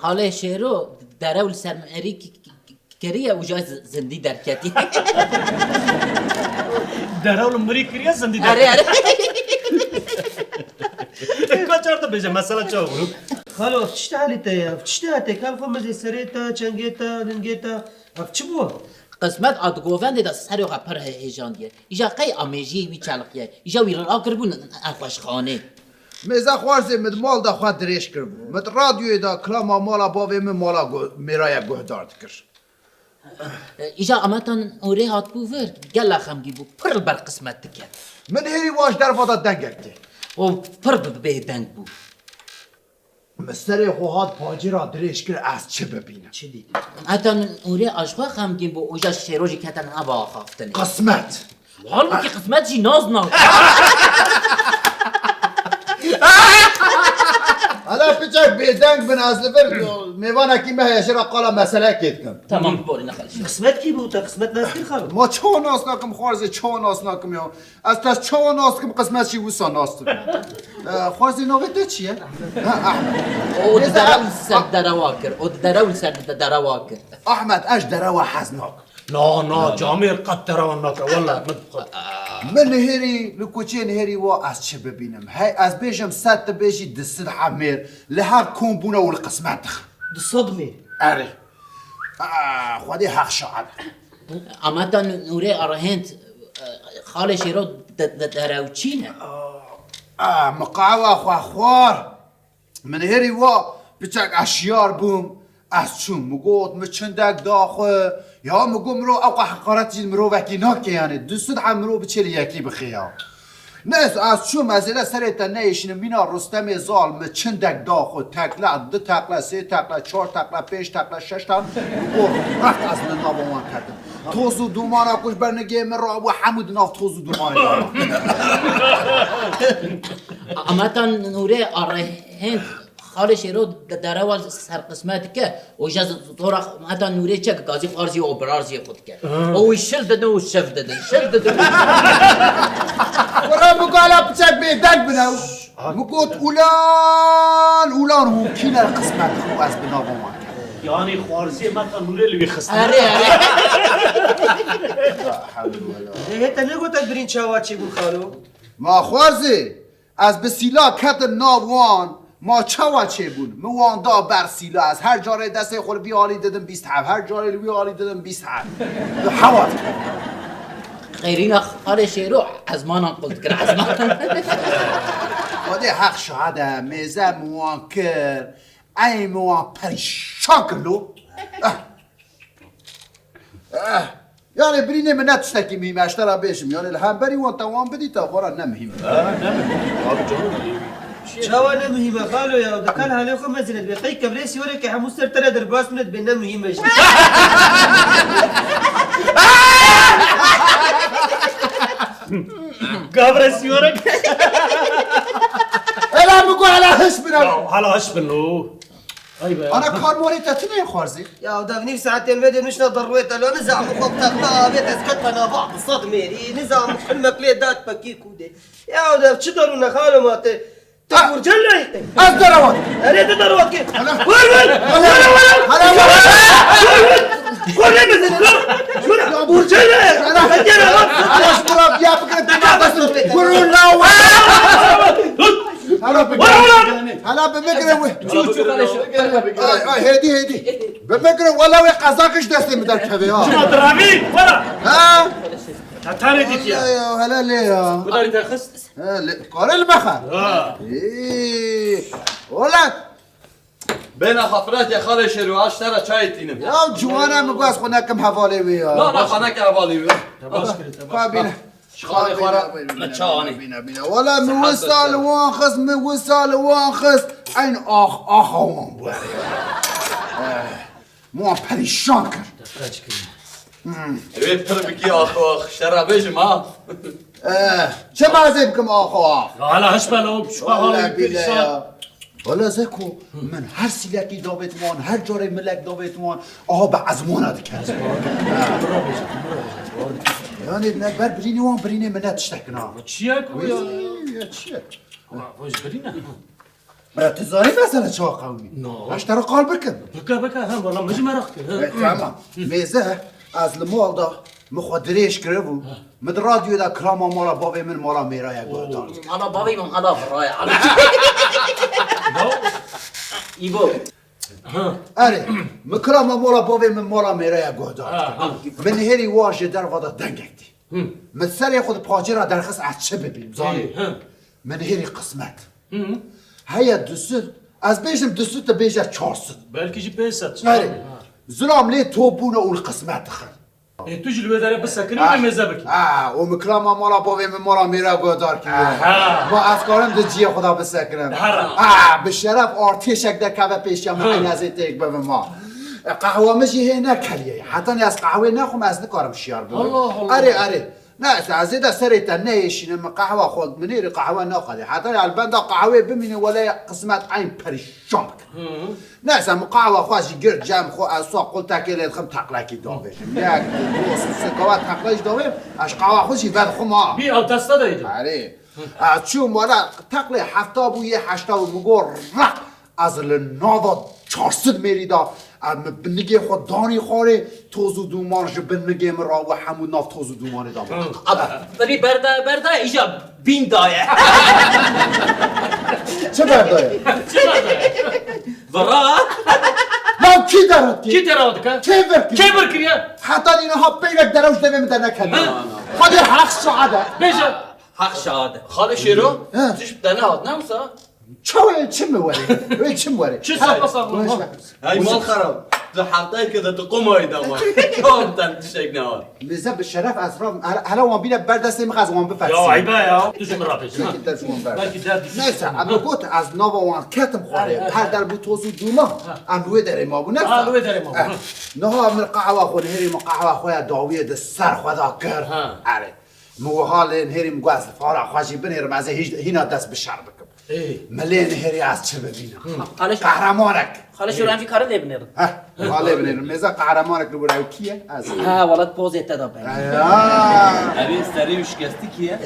حاله شهرو دراول سرمعری کریه و جای زندی درکتی دراول مری کریه زندی آره آره کجا تا بیشه مسئله چه بود؟ خالو افتشت حالیته افتشت هاته کار فهمدی سریتا چنگیتا دنگیتا افتش بو قسمت آدگوونده دا سر و غپر هیجان دیه ایجا قی آمیجی وی چلقیه ایجا ویران آگر بون اخوش خانه مزه خوارزه مد مال دا خواه دریش کرد مد رادیوی دا کلاما مالا باوی من مالا میرای گهدارد کرد ایجا امتان اوره هات بوور گلا خمگی بو پرل بر قسمت دکه من هیری واش در فادا دنگک دی و پر به دنگ بو مستری خوهات پاجی را دریش کرد از چه ببینم چی دید امتان اوره آشخوا خمگی بو اوجا شیروجی کتن هوا خافتنه قسمت حالا که قسمت جی ناز ناز حالا پیچک بیدنگ بن از لبر میوانه کی مهیشه را قالا مسئله کید کن تمام بوری نخلش قسمت کی بود قسمت ناستی خالو ما چون ناس ناکم خوارزه چون ناس ناکم یا از تاش چون ناس کم قسمت چی وسا ناس تو خوارزه نویده چیه؟ او دراول سر درواکر او دراول سر درواکر احمد اش دروا حزناک نه جامعه قد دراول نکه والله مدخل من هری لکوچه هری و از چه ببینم هی از بیشم صد بیشی دست حمیر لهر کمبونه و القسمت دخل صدمه اره خودی حق شعب امتان اوره آرهند خال شیرو دراوچینه مقاوه خوار من هری و بچک اشیار بوم از چون مگود مچندک داخل یا مگو مرو اوقع حقارتی مرو وکی ناکه یعنی دوستود هم مرو بچلی یکی بخیام نس از چون مزیده سریتا نیشن مینا رستم ظالم چندک داخل تکلا دو تکلا سه تکلا چهار تکلا پنج تکلا شش تا بور رفت از من نابوان کردم توز و دومان کش برنگه من را و حمود ناف توز و دومان دارم امتان اوره آرهند خال شیرو دراول سر قسمت که اوجا طورا امتان نوره چه گازی خارزی و برارزی خود که او شل دده و شف دده شل دده ورا مقالا بچک بیدنگ بناو مگود اولان ممکنه قسمت خو از بنابوان یعنی خوارزی متن نوره لوی خسته آره آره هیتا نگوتا برین چاوا چی بود خالو ما خوارزی از بسیلا کت ناوان ما چوا چه بود موان دا بر سیلا از هر جاره دسته خور بیالی دادم 20 حب هر جاره بیالی دادم 20 حب حوات غیرین خال شیرو از مانان قلت کر از مانان خودی حق شهده میزه موان کر ای موان پریشان کرلو یعنی برینه من نتشتکی مهمه اشترا بیشم یعنی الهمبری وان توان بدی تا ورا نمهمه چاوا نمهمه خالو یا دکان حالی خو مزلت بقی کبریسی وره که همو سر تره در باس منت بین نمهمه جد قابر سيورك الا بقول على حسبنا على هشبنو ايوه انا كار موري تتنين خوارزي يا ودافني ساعتين بدي مش ضرويت لو نزع مخطط ما بيت اسكت انا بعض صدمه نزع محمك ليه دات بكيك ودي يا وداف شدرنا خالو مات تقول جلي الدروات اريد الدروات كيف هلا قول لي مثلا شو برجله انا اشكرك يا فكرة بس قولوا له هلا بمقرة هيدي بمقرة والله قزاقش دستي مدار كذا شنو درامي ورا ها تاني ديت يا هلا ليه بداري تخص قال البخر ايه ولا بين خفرات يا خالي شروع اشترى چای تینم يا جوانا مقاس خنا كم حوالي ويا لا خنا که حوالی قابل خالي خورا بينا ولا موصل وانخس موصل وانخس عين اخ وان بواري مو پریشان کرد اوی پر بکی آخ شرع بیشم ها چه مازه بکم آخ على هشبنو شو حالي بيرسان والا زکو من هر سیلکی داوت وان هر جاره ملک داوت وان آها به ازمانات کرد یعنی نبر برینی وان برینی منت تشتکنا چیه کویا چیه واش برينا تزاني مثلا شو قومي اشترى قال بكم بكا هم والله مش مرق تمام ميزه از المال دا مخدريش كربو مد راديو دا كراما مالا بابي من مالا ميرايا قدار انا بابي من هذا فراي ايبو اري مكراما مالا بابي من مالا ميرايا قدار من هيري واجه در ودا دنگكتي متسري خود باجرا درخص عتشه ببين زاني من هيري قسمت هيا دوسر از بيجم دوسر تبيجا 400 بلكي جي بيسات اري زلام ليه توبونا والقسمت خل تجي الوداع بس ساكنين بمزابك ومكراما مالا بابي من مالا ميرايا قدار كي با افكارم دجيه خدا بسكرم بالشرف ارتيشك در كابا پیش یا من نزدیک به ما قهوه مشي هنا كليه حتى از قهوه نخوم از نکارم شیار بود اره نه از ده سرت نيشين من قهوه خود منير قهوه ناخذ حتى البندا قهوه بمن ولا قسمت عين بريشان ناس قهوه خواش جرد جام خو اسواق قلت لك خم تقلكي داوش ياك دوس سكوات تقلش داوم اش قهوه خوشي بعد خما بي او دستا دايد اره چون مالا تقلی 70 و 80 مگور رق از النادا 400 میری دا بنگی خود دانی خاره توزو دومانش بنگی مرا و همون ناف توزو دومانی دا طبي بردا ايجا بين دايه چه بردایه؟ برا لا کی درد كي تراودك کی بركريا حتی اینها پیرک دروش دویم در نکنه خودی حق سعاده بيجا حق شهاده خالي شيرو تش بدنا هاد نمسا چه موری؟ چه موری؟ شو صار هاي مال خراب حلقه كذا تقوم هاي دوا كم تنتشك نهار میزه به شرف از رام حالا وان بینه بردسته میخواست وان بفرسی يا عيبا يا تجي من رابج بلکه اما گفت از ناوا وان کتم خواره هر در بود توزو دوما امروه داره ما بود اه لوي داري ما نها من قهوه خود هری ما قهوه خواه داویه ده سر خدا کرد اره مو حال هری مگوز فارا خوشی بنیرم از هینا دست بشر بکم ملین هری از چه ببینم قهرمانک خالي شيرو هم في كارن ابنر حاله بنیرم میزه قهرمانک رو برای کیه از ها ولد بوز اتدا بين ابي سري وشكستي كيا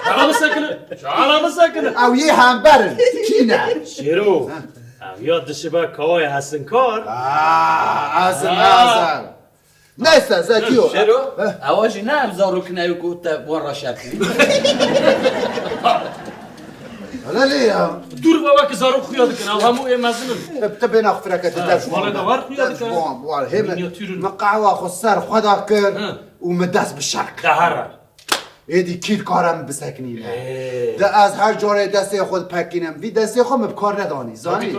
على مساكن على مساكن او یه هم برن کی نه شيرو ياد الشباب كواي حسن كار ازم نيسا زكيو شنو؟ اواجي نعم زاروك نايو كنت ورا شاكي لا ليه دور باباك زارو خيادك انا همو ايه مازنن بتبين اخفرك تدرس والله دور خيادك هم مقعوا خسر خدا كر ومدس بالشرق دهره ایدی کیر کارم بسکنینه ده از هر جاره دسته خود پکینم وی دسته خود مبکار ندانی زانی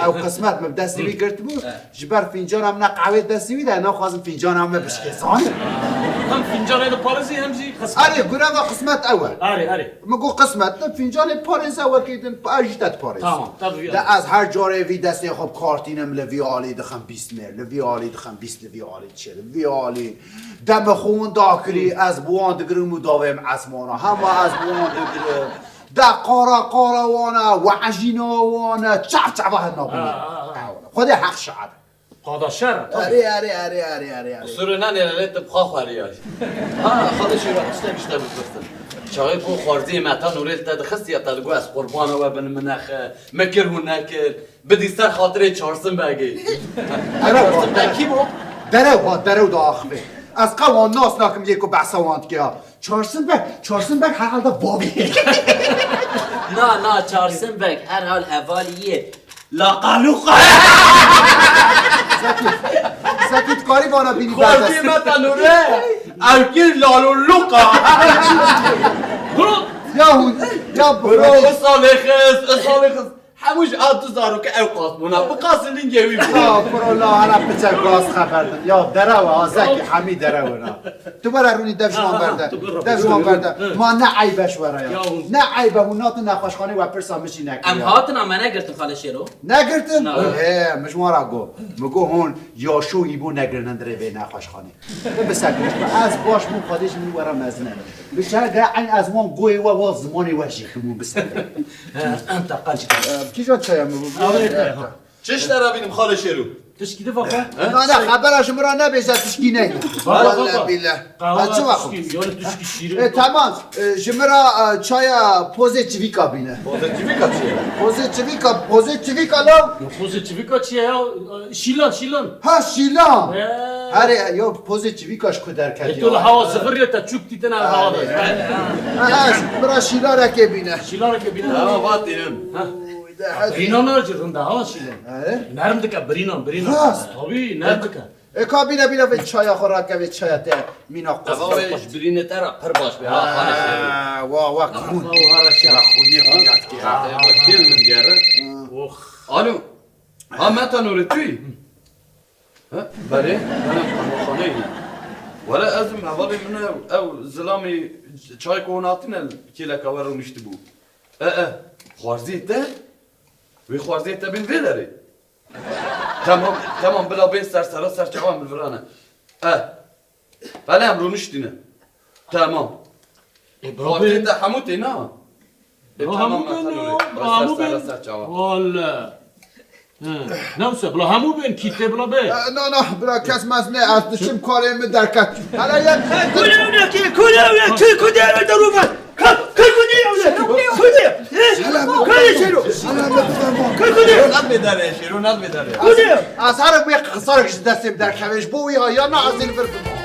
او قسمت مب دستی وی گرت بود جبر فینجانم نه قهوه دستی وی ده نه خوازم فینجانم بشکه زانی هم فنجان اینو پارزی همزی اره گره و قسمت اول اره مگو قسمت نه فینجان پارز اول کیدن اجدت پارز تمام ده از هر جاره وی دسته خود کارتینم لوی آلی دخم 20 مر لوی آلی دخم 20 لوی آلی 40 لوی آلی دم خون داکری از بوان دگرمو داویم اسمانا همه از بوان دگرم ده قارا وانا و عجینا وانا چف هنو بینه خودی حق شعب قادا شر اره سرنا نلالت بخا خورياش خالي شي راح تشتغل بالقصه شغال كون خارزي متى نوريل تدخس يا تلقوا اس قربانه وبن مناخ مكر هناك بدي سر خاطري چارسن باگي چارسن باگي بو درو دا آخفه از قوان ناس ناکم یکو بحثواند که چارسن بگ هر حال دا بابی نا چارسن بگ هر حال حوالیه لا قلوقه زکیت کاری بانا بینی خارزي متى نوريل اكيد لالو لوقا یا برو اصالخ هموش آتو زارو که او قاسمونا بقاسم لین گوی بود برو لا حالا بچه گاز خبر دن یا درو زکی همی درو نا تو برا رونی دفشمان برده ما نه عیبش ورا یا نه عیبه هونات نخوشخانه و پرسا مشی نکنی ام هاتنا ما نگرتم خاله شیرو نگرتن؟ مش مارا گو مگو هون یا شو ایبو نگرنن دره به نخوشخانه بسکنش از باش مون خودش می ورا مزنه بشه گرعن از مون گوی و زمانی و شیخمون بسکنه انت قلت کی جا چایم چش در بینیم خاله شیرو تشكي دفع نه خبرش مرا نبیزه تشکی نه والله بالله چه وقت يلا تشكي الشيرين تمام جمرا چای پوزیتیویکا بینه Pozitivika çiye. پوزیتیویکا لا خوزة تشفيكا تشي شيلان ها شیلان هره یا پوزیتیویکاش کدر کردی تقول الهواء صفر يا تشوك تيتنا الهواء مرا شیلان را که بینه شيلان كبيرة Ama batıyım. برينان نرجع رندا ها شيلان آره؟ نرم دكا برينان راست. طبيعي نرم دكا اکا بینه بینه به چای خوراک که به چای ته مینا Ama قصد baş birine tara pır baş be. Ha hane şeri. وا وا کون خونی خونیات که Kim mi gere? اوخ Alo. Ha meta nuretüy. Ha bari bana khaneyim. Valla azim havali mine ev zilami çay konatin el kile kavarun işte bu. Xwarziyete ve xwarziyete bin veleri. Tamam bila ben ser çavam bil verana. Bala emrun iştine. Tamam. برابين Xwarziyete hamute na. همو بين Ser çavam. ولا نمسه بلا همو بين كيتة بلا بين نه نه برا کس مزنه از دشم کاریم درکت حالا یک كلنا كي كلنا كي كلنا دروبا Nad bedare şiru nad bedare. از هر بی قصارک دستیم در کمش بوی ها یا نه از این ور بمون